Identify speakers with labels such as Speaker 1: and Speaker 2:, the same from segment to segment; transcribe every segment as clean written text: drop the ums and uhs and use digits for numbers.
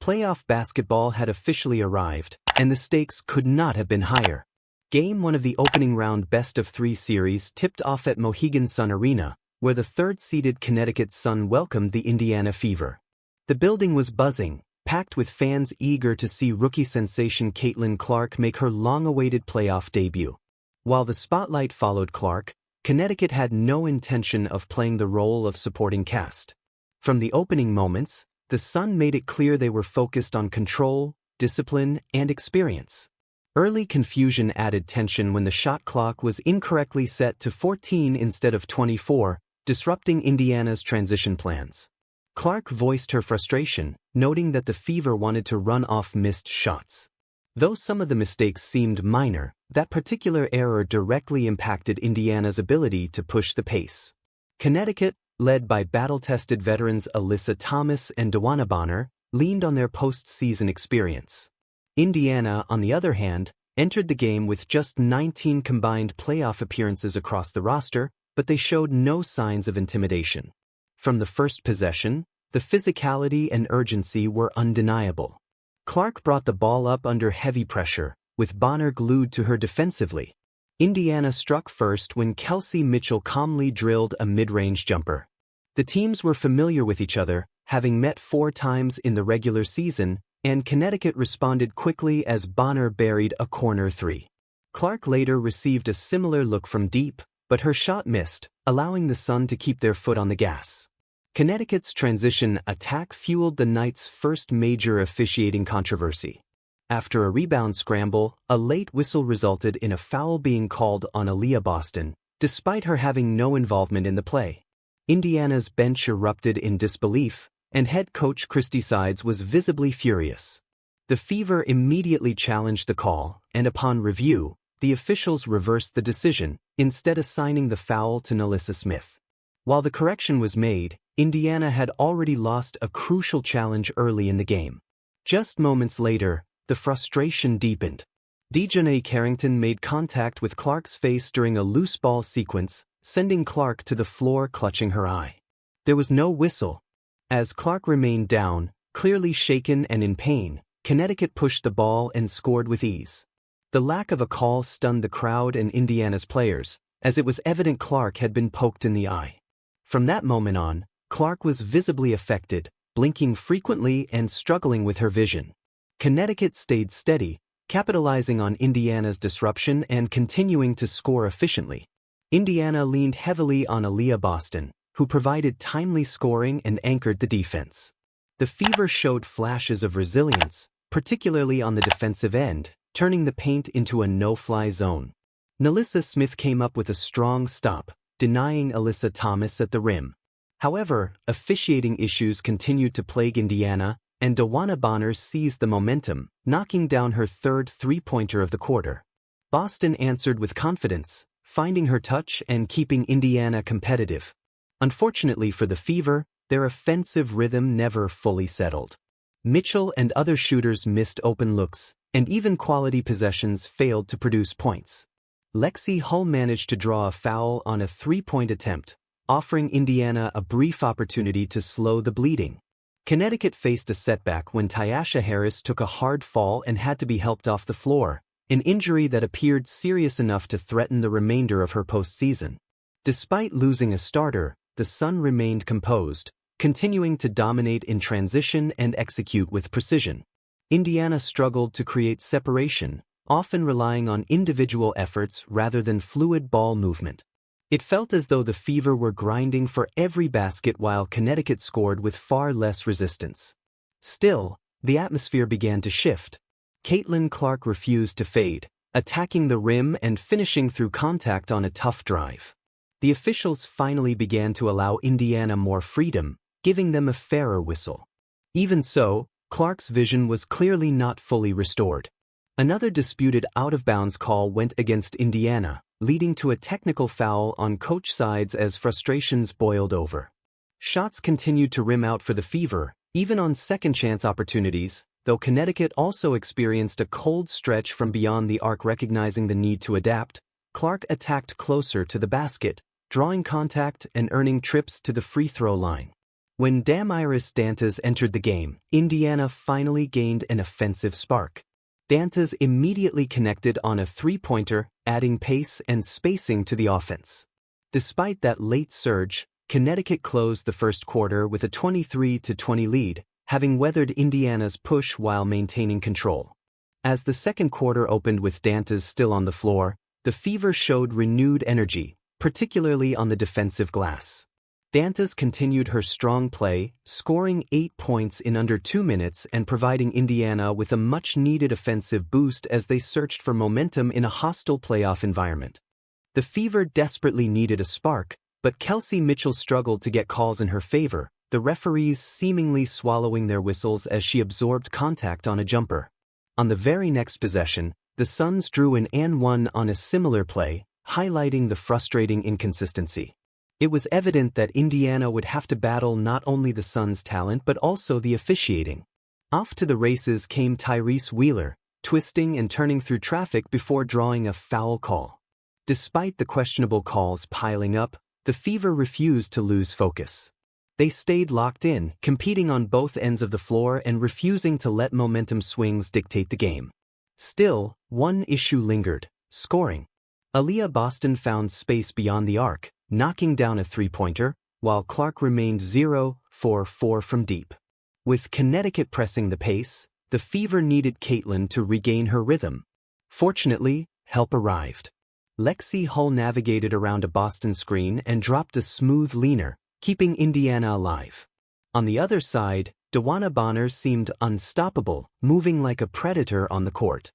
Speaker 1: Playoff basketball had officially arrived, and the stakes could not have been higher. Game 1 of the opening round best-of-3 series tipped off at Mohegan Sun Arena, where the third-seeded Connecticut Sun welcomed the Indiana Fever. The building was buzzing, packed with fans eager to see rookie sensation Caitlin Clark make her long-awaited playoff debut. While the spotlight followed Clark, Connecticut had no intention of playing the role of supporting cast. From the opening moments, the Sun made it clear they were focused on control, discipline, and experience. Early confusion added tension when the shot clock was incorrectly set to 14 instead of 24, disrupting Indiana's transition plans. Clark voiced her frustration, noting that the Fever wanted to run off missed shots. Though some of the mistakes seemed minor, that particular error directly impacted Indiana's ability to push the pace. Connecticut, led by battle-tested veterans Alyssa Thomas and Dawana Bonner, leaned on their postseason experience. Indiana, on the other hand, entered the game with just 19 combined playoff appearances across the roster, but they showed no signs of intimidation. From the first possession, the physicality and urgency were undeniable. Clark brought the ball up under heavy pressure, with Bonner glued to her defensively. Indiana struck first when Kelsey Mitchell calmly drilled a mid-range jumper. The teams were familiar with each other, having met 4 times in the regular season, and Connecticut responded quickly as Bonner buried a corner 3. Clark later received a similar look from deep, but her shot missed, allowing the Sun to keep their foot on the gas. Connecticut's transition attack fueled the night's first major officiating controversy. After a rebound scramble, a late whistle resulted in a foul being called on Aaliyah Boston, despite her having no involvement in the play. Indiana's bench erupted in disbelief, and head coach Christy Sides was visibly furious. The Fever immediately challenged the call, and upon review, the officials reversed the decision, instead assigning the foul to Nalissa Smith. While the correction was made, Indiana had already lost a crucial challenge early in the game. Just moments later, the frustration deepened. Dejanay Carrington made contact with Clark's face during a loose ball sequence, sending Clark to the floor clutching her eye. There was no whistle. As Clark remained down, clearly shaken and in pain, Connecticut pushed the ball and scored with ease. The lack of a call stunned the crowd and Indiana's players, as it was evident Clark had been poked in the eye. From that moment on, Clark was visibly affected, blinking frequently and struggling with her vision. Connecticut stayed steady, capitalizing on Indiana's disruption and continuing to score efficiently. Indiana leaned heavily on Aaliyah Boston, who provided timely scoring and anchored the defense. The Fever showed flashes of resilience, particularly on the defensive end, turning the paint into a no-fly zone. Nalissa Smith came up with a strong stop, denying Alyssa Thomas at the rim. However, officiating issues continued to plague Indiana, and Dawana Bonner seized the momentum, knocking down her third three-pointer of the quarter. Boston answered with confidence, finding her touch and keeping Indiana competitive. Unfortunately for the Fever, their offensive rhythm never fully settled. Mitchell and other shooters missed open looks, and even quality possessions failed to produce points. Lexi Hull managed to draw a foul on a three-point attempt, offering Indiana a brief opportunity to slow the bleeding. Connecticut faced a setback when Tyasha Harris took a hard fall and had to be helped off the floor, an injury that appeared serious enough to threaten the remainder of her postseason. Despite losing a starter, the Sun remained composed, continuing to dominate in transition and execute with precision. Indiana struggled to create separation, often relying on individual efforts rather than fluid ball movement. It felt as though the Fever were grinding for every basket while Connecticut scored with far less resistance. Still, the atmosphere began to shift. Caitlin Clark refused to fade, attacking the rim and finishing through contact on a tough drive. The officials finally began to allow Indiana more freedom, giving them a fairer whistle. Even so, Clark's vision was clearly not fully restored. Another disputed out-of-bounds call went against Indiana, leading to a technical foul on Coach Sides as frustrations boiled over. Shots continued to rim out for the Fever, even on second-chance opportunities, though Connecticut also experienced a cold stretch from beyond the arc. Recognizing the need to adapt, Clark attacked closer to the basket, drawing contact and earning trips to the free throw line. When Damaris Dantas entered the game, Indiana finally gained an offensive spark. Dantas immediately connected on a three-pointer, adding pace and spacing to the offense. Despite that late surge, Connecticut closed the first quarter with a 23-20 lead, having weathered Indiana's push while maintaining control. As the second quarter opened with Dantas still on the floor, the Fever showed renewed energy, particularly on the defensive glass. Dantas continued her strong play, scoring 8 points in under 2 minutes and providing Indiana with a much-needed offensive boost as they searched for momentum in a hostile playoff environment. The Fever desperately needed a spark, but Kelsey Mitchell struggled to get calls in her favor, the referees seemingly swallowing their whistles as she absorbed contact on a jumper. On the very next possession, the Suns drew an and-one on a similar play, highlighting the frustrating inconsistency. It was evident that Indiana would have to battle not only the Suns' talent but also the officiating. Off to the races came Tyrese Wheeler, twisting and turning through traffic before drawing a foul call. Despite the questionable calls piling up, the Fever refused to lose focus. They stayed locked in, competing on both ends of the floor and refusing to let momentum swings dictate the game. Still, one issue lingered: scoring. Aaliyah Boston found space beyond the arc, knocking down a three-pointer, while Clark remained 0-for-4 from deep. With Connecticut pressing the pace, the Fever needed Caitlin to regain her rhythm. Fortunately, help arrived. Lexi Hull navigated around a Boston screen and dropped a smooth leaner, keeping Indiana alive. On the other side, Dewana Bonner seemed unstoppable, moving like a predator on the court.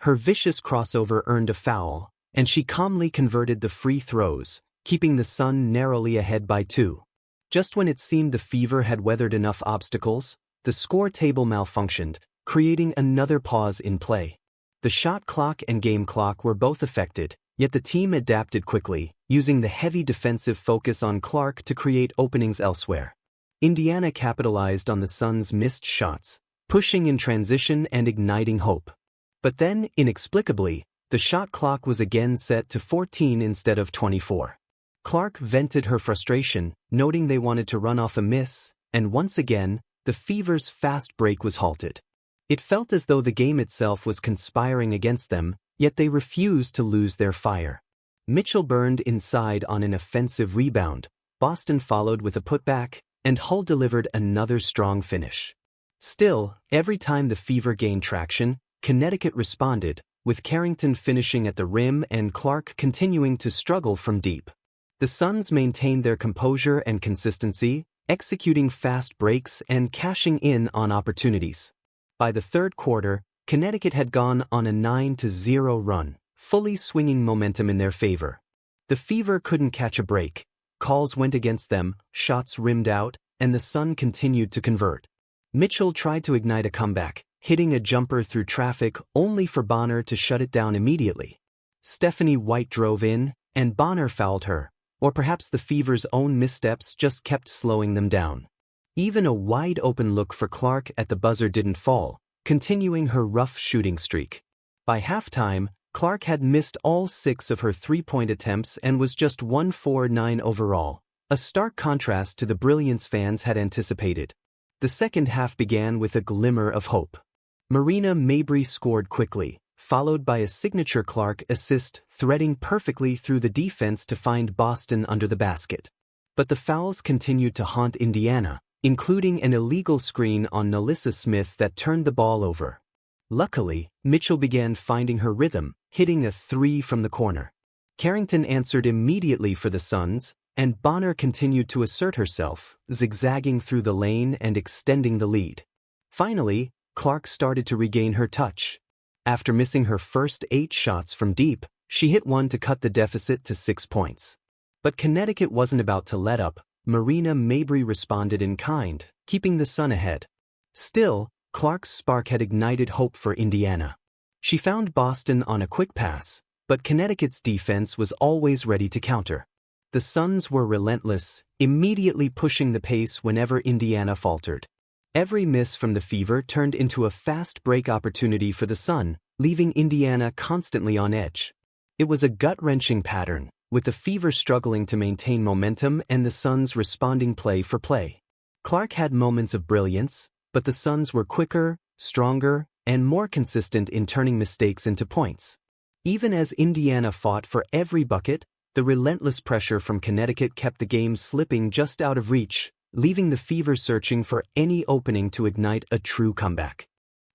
Speaker 1: Her vicious crossover earned a foul, and she calmly converted the free throws, keeping the Sun narrowly ahead by 2. Just when it seemed the Fever had weathered enough obstacles, the score table malfunctioned, creating another pause in play. The shot clock and game clock were both affected, yet the team adapted quickly, using the heavy defensive focus on Clark to create openings elsewhere. Indiana capitalized on the Suns' missed shots, pushing in transition and igniting hope. But then, inexplicably, the shot clock was again set to 14 instead of 24. Clark vented her frustration, noting they wanted to run off a miss, and once again, the Fever's fast break was halted. It felt as though the game itself was conspiring against them, yet they refused to lose their fire. Mitchell burned inside on an offensive rebound, Boston followed with a putback, and Hull delivered another strong finish. Still, every time the Fever gained traction, Connecticut responded, with Carrington finishing at the rim and Clark continuing to struggle from deep. The Suns maintained their composure and consistency, executing fast breaks and cashing in on opportunities. By the third quarter, Connecticut had gone on a 9-0 run, fully swinging momentum in their favor. The Fever couldn't catch a break. Calls went against them, shots rimmed out, and the Sun continued to convert. Mitchell tried to ignite a comeback, hitting a jumper through traffic only for Bonner to shut it down immediately. Stephanie White drove in, and Bonner fouled her, or perhaps the Fever's own missteps just kept slowing them down. Even a wide-open look for Clark at the buzzer didn't fall, continuing her rough shooting streak. By halftime, Clark had missed all 6 of her three-point attempts and was just 1 for 9 overall, a stark contrast to the brilliance fans had anticipated. The second half began with a glimmer of hope. Marina Mabrey scored quickly, followed by a signature Clark assist threading perfectly through the defense to find Boston under the basket. But the fouls continued to haunt Indiana, including an illegal screen on Nalissa Smith that turned the ball over. Luckily, Mitchell began finding her rhythm, hitting a 3 from the corner. Carrington answered immediately for the Suns, and Bonner continued to assert herself, zigzagging through the lane and extending the lead. Finally, Clark started to regain her touch. After missing her first 8 shots from deep, she hit one to cut the deficit to 6 points. But Connecticut wasn't about to let up. Marina Mabrey responded in kind, keeping the Sun ahead. Still, Clark's spark had ignited hope for Indiana. She found Boston on a quick pass, but Connecticut's defense was always ready to counter. The Suns were relentless, immediately pushing the pace whenever Indiana faltered. Every miss from the Fever turned into a fast break opportunity for the Sun, leaving Indiana constantly on edge. It was a gut-wrenching pattern, with the Fever struggling to maintain momentum and the Suns responding play for play. Clark had moments of brilliance, but the Suns were quicker, stronger, and more consistent in turning mistakes into points. Even as Indiana fought for every bucket, the relentless pressure from Connecticut kept the game slipping just out of reach, leaving the Fever searching for any opening to ignite a true comeback.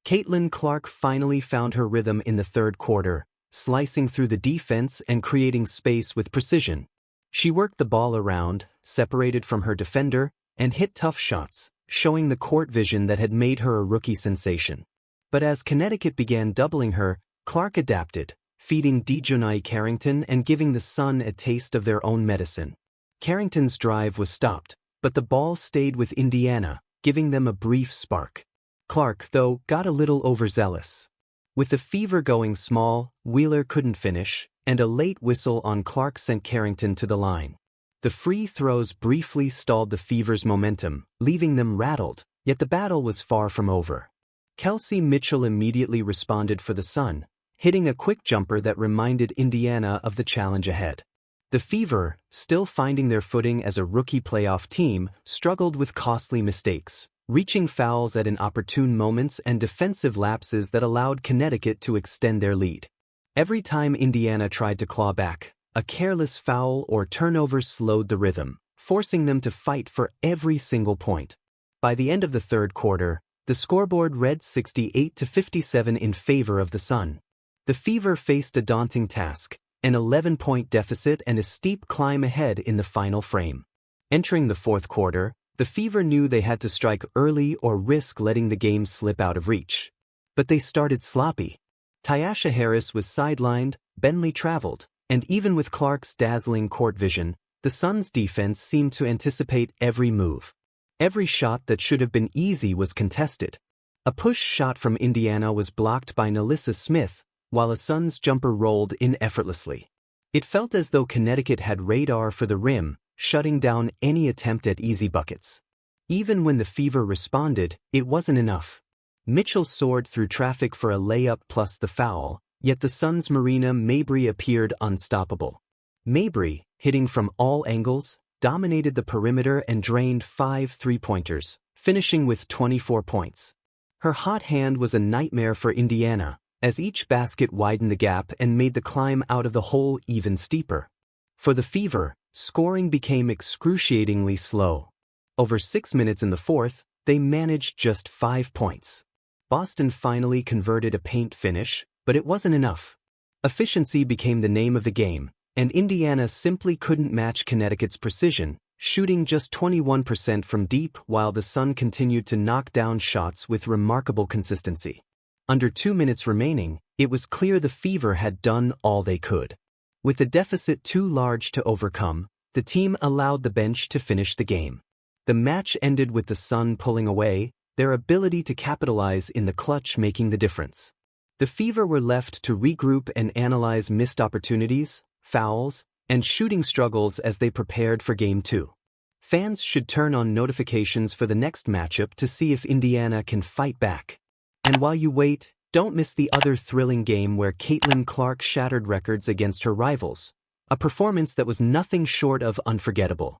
Speaker 1: Caitlin Clark finally found her rhythm in the third quarter, slicing through the defense and creating space with precision. She worked the ball around, separated from her defender, and hit tough shots, showing the court vision that had made her a rookie sensation. But as Connecticut began doubling her, Clark adapted, feeding Dejounte Carrington and giving the Sun a taste of their own medicine. Carrington's drive was stopped, but the ball stayed with Indiana, giving them a brief spark. Clark, though, got a little overzealous. With the Fever going small, Wheeler couldn't finish, and a late whistle on Clark sent Carrington to the line. The free throws briefly stalled the Fever's momentum, leaving them rattled, yet the battle was far from over. Kelsey Mitchell immediately responded for the Sun, hitting a quick jumper that reminded Indiana of the challenge ahead. The Fever, still finding their footing as a rookie playoff team, struggled with costly mistakes, reaching fouls at inopportune moments and defensive lapses that allowed Connecticut to extend their lead. Every time Indiana tried to claw back, a careless foul or turnover slowed the rhythm, forcing them to fight for every single point. By the end of the third quarter, the scoreboard read 68-57 in favor of the Sun. The Fever faced a daunting task, an 11-point deficit and a steep climb ahead in the final frame. Entering the fourth quarter, the Fever knew they had to strike early or risk letting the game slip out of reach. But they started sloppy. Tyasha Harris was sidelined, Bentley traveled, and even with Clark's dazzling court vision, the Suns' defense seemed to anticipate every move. Every shot that should have been easy was contested. A push shot from Indiana was blocked by Nalissa Smith, while a Suns jumper rolled in effortlessly. It felt as though Connecticut had radar for the rim, shutting down any attempt at easy buckets. Even when the Fever responded, it wasn't enough. Mitchell soared through traffic for a layup plus the foul, yet the Suns' Marina Mabrey appeared unstoppable. Mabrey, hitting from all angles, dominated the perimeter and drained 5 three-pointers, finishing with 24 points. Her hot hand was a nightmare for Indiana, as each basket widened the gap and made the climb out of the hole even steeper. For the Fever, scoring became excruciatingly slow. Over 6 minutes in the fourth, they managed just 5 points. Boston finally converted a paint finish, but it wasn't enough. Efficiency became the name of the game, and Indiana simply couldn't match Connecticut's precision, shooting just 21% from deep while the Sun continued to knock down shots with remarkable consistency. Under 2 minutes remaining, it was clear the Fever had done all they could. With the deficit too large to overcome, the team allowed the bench to finish the game. The match ended with the Sun pulling away, their ability to capitalize in the clutch making the difference. The Fever were left to regroup and analyze missed opportunities, fouls, and shooting struggles as they prepared for Game 2. Fans should turn on notifications for the next matchup to see if Indiana can fight back. And while you wait, don't miss the other thrilling game where Caitlin Clark shattered records against her rivals, a performance that was nothing short of unforgettable.